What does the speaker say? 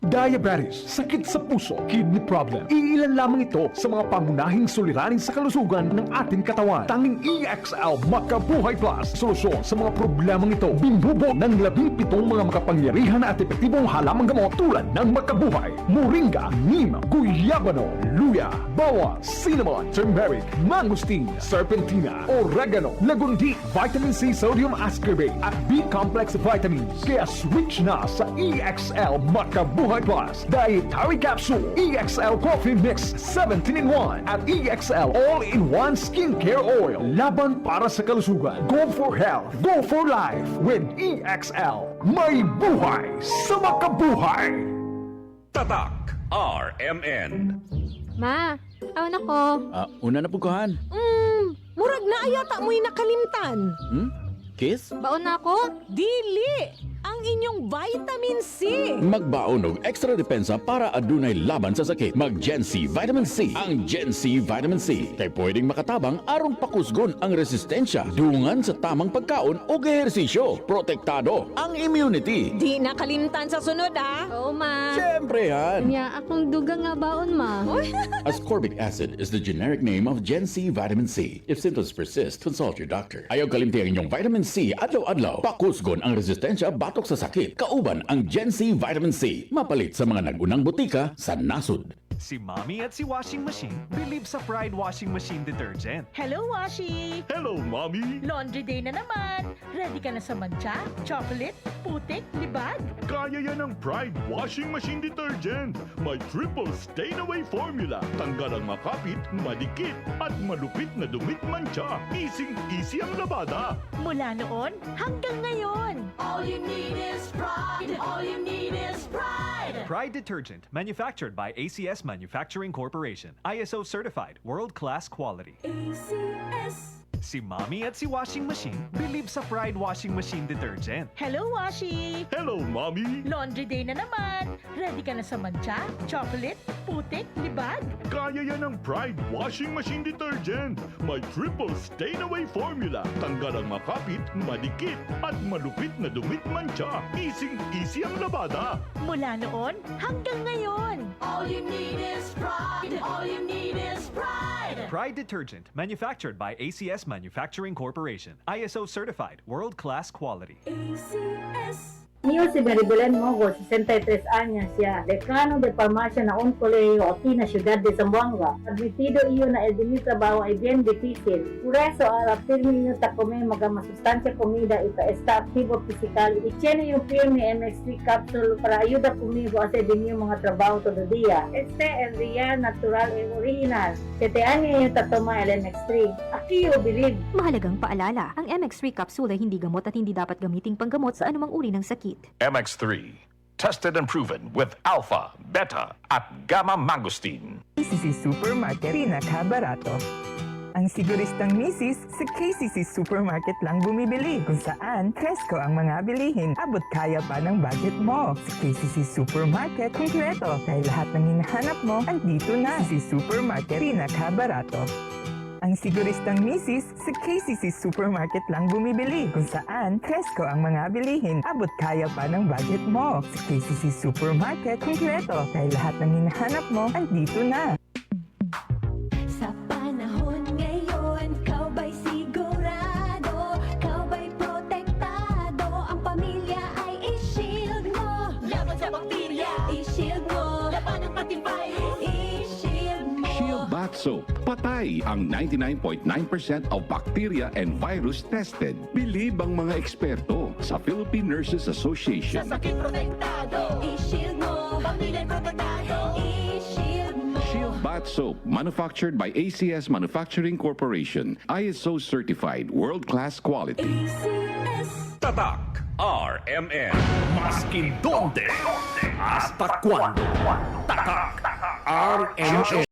Diabetes, sakit sa puso, kidney problem. Iilan lamang ito sa mga pangunahing suliranin sa kalusugan ng ating katawan. Tanging EXL Makabuhay Plus, solusyon sa mga problemang ito. Binubuo ng 17 mga makapangyarihan at epektibong halamang gamot tulad ng Makabuhay, Moringa, Neem, Guyabano, Luya, Bawang, Cinnamon, Turmeric, Mangosteen, Serpentina, Oregano, Lagundi, Vitamin C, Sodium Ascorbate at B-complex vitamins. Kaya switch na sa EXL Makabuhay Plus, Dietary Capsule, EXL Coffee Mix 17-in-1 at EXL All-in-1 Skincare Oil. Laban para sa kalusugan. Go for health. Go for life with EXL. May buhay sa makabuhay. Tatak RMN. Ma, awan ako. Una na puguhan. Murag na ayata mo'y nakalimtan. Kiss? Baon na ako? Dili! Ang inyong vitamin C! Magbaon og extra depensa para adunay laban sa sakit. Mag Gen C Vitamin C. Ang Gen C Vitamin C kay pwedeng makatabang aron pakusgon ang resistensya dungan sa tamang pagkaon o ehersisyo. Protektado ang immunity. Di nakalimtan sa sunod, ha? Oo, ma. Siyempre yan. Nya, akong dugang nga baon, ma. Ascorbic acid is the generic name of Gen C Vitamin C. If symptoms persist, consult your doctor. Ayaw kalimti ang inyong vitamin C adlaw-adlaw. Pakusgon ang resistensya batok sa sakit. Kauban ang Gen C Vitamin C. Mapalit sa mga nagunang butika sa nasud. Si Mommy at si Washing Machine believe sa Pride Washing Machine Detergent. Hello, Washi! Hello, Mommy! Laundry day na naman! Ready ka na sa mancha, chocolate, putik, libag? Kaya yan ang Pride Washing Machine Detergent. May triple stain-away formula. Tanggal ang makapit, madikit, at malupit na dumit mancha. Easy ang labada. Mula noon hanggang ngayon! All you need is pride. All you need is pride. Pride Detergent, manufactured by ACS Manufacturing Corporation. ISO certified, world-class quality. ACS. Si Mommy at si Washing Machine believe sa Pride Washing Machine Detergent. Hello, Washi! Hello, Mommy! Laundry day na naman! Ready ka na sa mancha, chocolate, putik, libag? Kaya yan ang Pride Washing Machine Detergent. May triple stain-away formula. Tanggal ang makapit, madikit, at malupit na dumit mancha. Easy ang labada. Mula noon hanggang ngayon! All you need is pride. All you need is pride. Pride Detergent, manufactured by ACS Manufacturing Corporation. ISO certified, world-class quality. ACS. Niyo si Maribelen Mogo, 63 anyos siya, dekano de farmacia na un colegio aquí na ciudad de Zamboanga. Admitido iyo na el dinil trabajo ay bien difícil. Por eso, al firme niyo ta comer masustancia comida y está activo physical. Y tiene yung firme MX3 capsule para ayuda conmigo a hacer din yung mga trabaho todo día. Este es real, natural, y original. 7 años yung tatoma el MX3. Aquí you believe. Mahalagang paalala, ang MX3 capsule ay hindi gamot at hindi dapat gamiting panggamot sa anumang uri ng sakit. MX3. Tested and proven with alpha, beta, at gamma mangosteen. KCC Supermarket, pinakabarato. Ang siguristang misis sa KCC Supermarket lang bumibili, kung saan presko ang mga bilihin, abot kaya pa ng budget mo. Sa KCC Supermarket, kumpleto, dahil lahat ng hinahanap mo, andito na. KCC Supermarket, pinakabarato. Ang siguristang misis sa KCC Supermarket lang bumibili, kung saan presko ang mga bilihin, abot kaya pa ng budget mo. Sa KCC Supermarket, kumpleto, dahil lahat ng hinahanap mo, andito na. Sa panahon ngayon, kau ba'y sigurado? Kau ba'y protektado? Ang pamilya ay i-shield mo. Laban sa bakterya, i-shield mo. Laban ng pating virus, i-shield mo. Shield Bath Soap. Patay ang 99.9% of bacteria and virus tested. Believe ang mga eksperto sa Philippine Nurses Association. Sa sakit protektado, i-shield mo. Pamilya protektado, i-shield mo. Shield Bath Soap, manufactured by ACS Manufacturing Corporation. ISO certified, world-class quality. ACS. Tatak RMN. Maskin donde, hasta cuando. Tatak RMN.